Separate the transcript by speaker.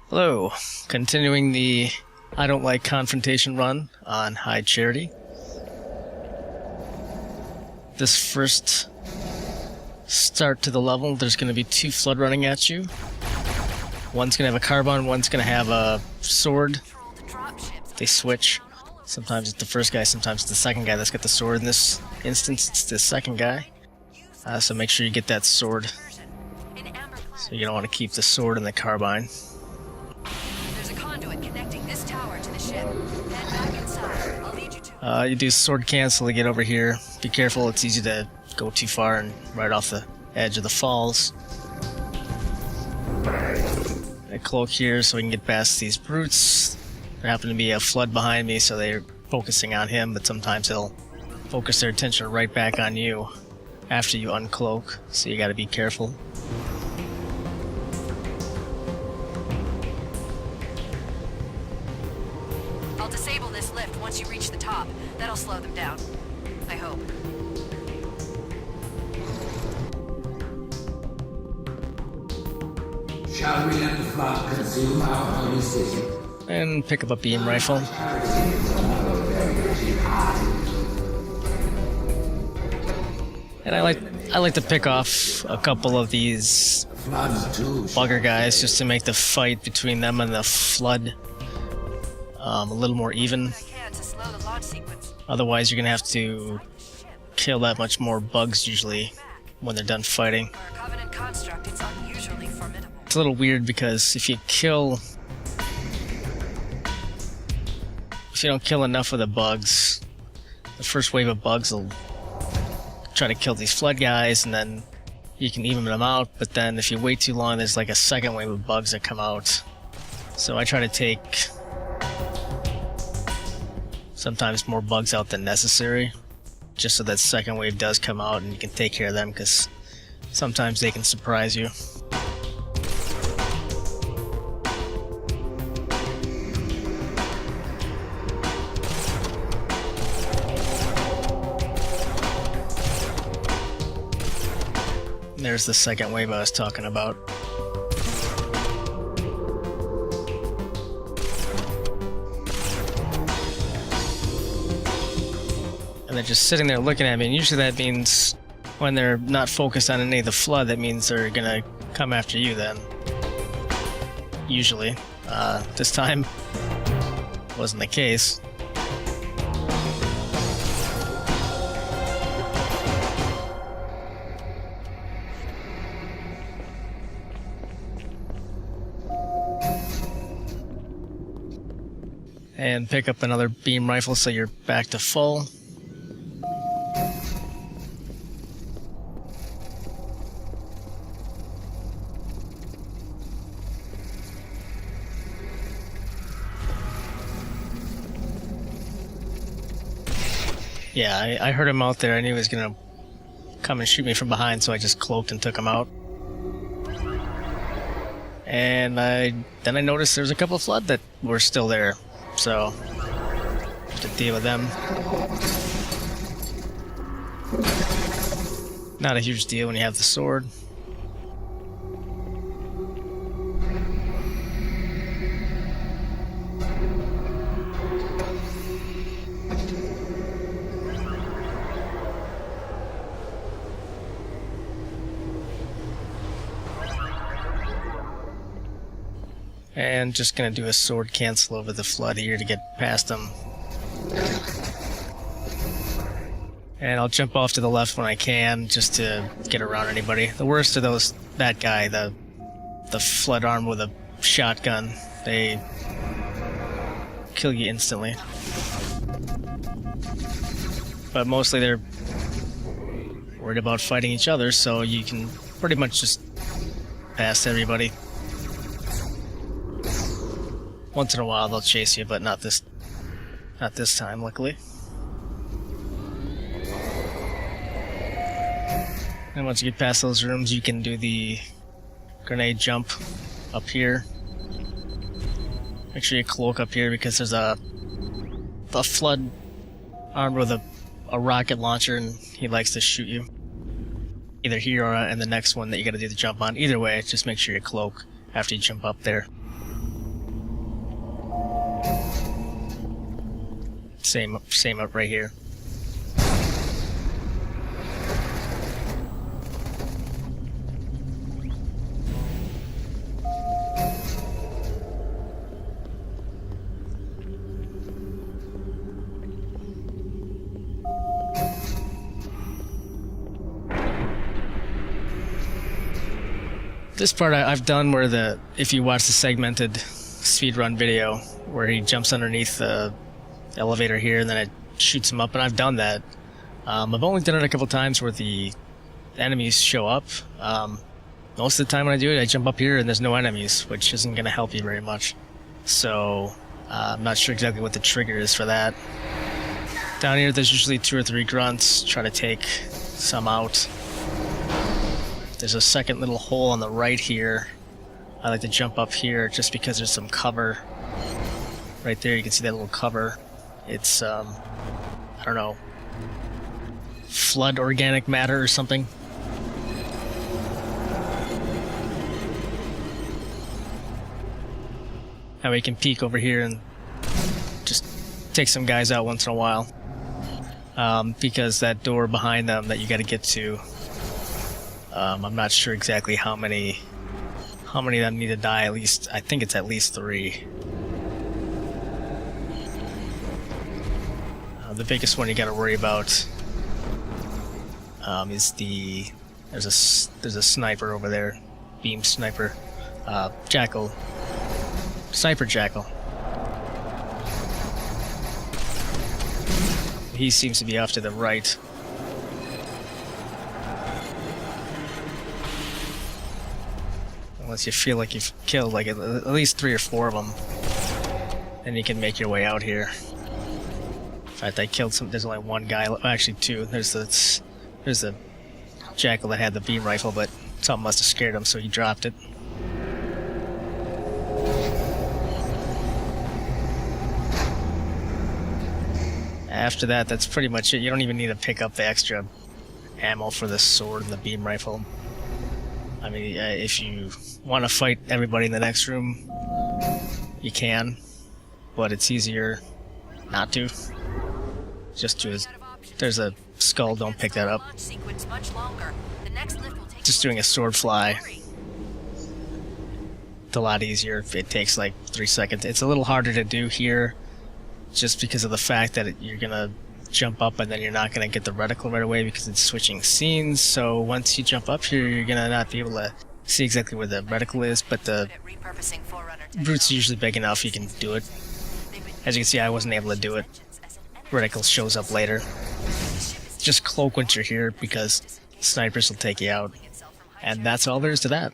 Speaker 1: Hello, continuing the I don't like confrontation run on High Charity. This first start to the level, there's going to be two flood running at you. One's going to have a carbine, one's going to have a sword. They switch. Sometimes it's the first guy, sometimes it's the second guy that's got the sword. In this instance, it's the second guy. So make sure you get that sword. So you don't want to keep the sword and the carbine.
Speaker 2: There's a conduit connecting this tower to the ship. Head back inside. I'll lead you to
Speaker 1: You do sword cancel to get over here. Be careful, it's easy to go too far and right off the edge of the falls. I cloak here so we can get past these brutes. There happen to be a flood behind me, so they're focusing on him, but sometimes they'll focus their attention right back on you after you uncloak, so you gotta be careful.
Speaker 2: I'll disable this lift once you reach the top. That'll slow them down. I hope.
Speaker 3: Shall we let the flood consume our holy city?
Speaker 1: And pick up a beam rifle. And I like to pick off a couple of these bugger guys just to make the fight between them and the flood a little more even. Otherwise you're gonna have to kill that much more bugs usually when they're done fighting. It's a little weird because if you don't kill enough of the bugs, the first wave of bugs will try to kill these flood guys, and then you can even them out, but then if you wait too long, there's like a second wave of bugs that come out. So I try to take sometimes more bugs out than necessary, just so that second wave does come out and you can take care of them, because sometimes they can surprise you. There's the second wave I was talking about. And they're just sitting there looking at me, and usually that means when they're not focused on any of the flood, that means they're gonna come after you then. Usually. This time wasn't the case. And pick up another beam rifle so you're back to full. Yeah, I heard him out there. I knew he was gonna come and shoot me from behind, so I just cloaked and took him out. And then I noticed there was a couple of flood that were still there. So, to deal with them. Not a huge deal when you have the sword. And just gonna do a sword cancel over the flood here to get past them. And I'll jump off to the left when I can, just to get around anybody. The worst are that guy, the flood armed with a shotgun. They kill you instantly. But mostly they're worried about fighting each other, so you can pretty much just pass everybody. Once in a while they'll chase you, but not this time, luckily. And once you get past those rooms, you can do the grenade jump up here. Make sure you cloak up here because there's a flood armed with a rocket launcher, and he likes to shoot you. Either here or in the next one that you gotta do the jump on. Either way, just make sure you cloak after you jump up there. Same up right here. This part I've done where if you watch the segmented speedrun video where he jumps underneath the elevator here and then it shoots him up, and I've done that. I've only done it a couple times where the enemies show up. Most of the time when I do it, I jump up here and there's no enemies, which isn't going to help you very much. So I'm not sure exactly what the trigger is for that. Down here there's usually 2 or 3 grunts, try to take some out. There's a second little hole on the right here. I like to jump up here just because there's some cover. Right there you can see that little cover. It's, I don't know, flood organic matter or something. Now we can peek over here and just take some guys out once in a while. Because that door behind them that you gotta get to, I'm not sure exactly how many of them need to die. At least, I think it's at least 3. The biggest one you gotta worry about is there's a sniper over there, beam sniper, jackal, sniper jackal. He seems to be off to the right. Unless you feel like you've killed like at least 3 or 4 of them, then you can make your way out here. In fact, I killed some. There's only 1 guy. Actually, 2. There's the jackal that had the beam rifle, but something must have scared him, so he dropped it. After that, that's pretty much it. You don't even need to pick up the extra ammo for the sword and the beam rifle. I mean, if you want to fight everybody in the next room, you can, but it's easier not to. Just do as there's a skull, don't pick that up. Just doing a sword fly. It's a lot easier. It takes like 3 seconds. It's a little harder to do here just because of the fact that you're gonna jump up and then you're not gonna get the reticle right away because it's switching scenes. So once you jump up here, you're gonna not be able to see exactly where the reticle is, but the route's usually big enough you can do it. As you can see, I wasn't able to do it. Reticle shows up later. Just cloak once you're here because snipers will take you out. And that's all there is to that.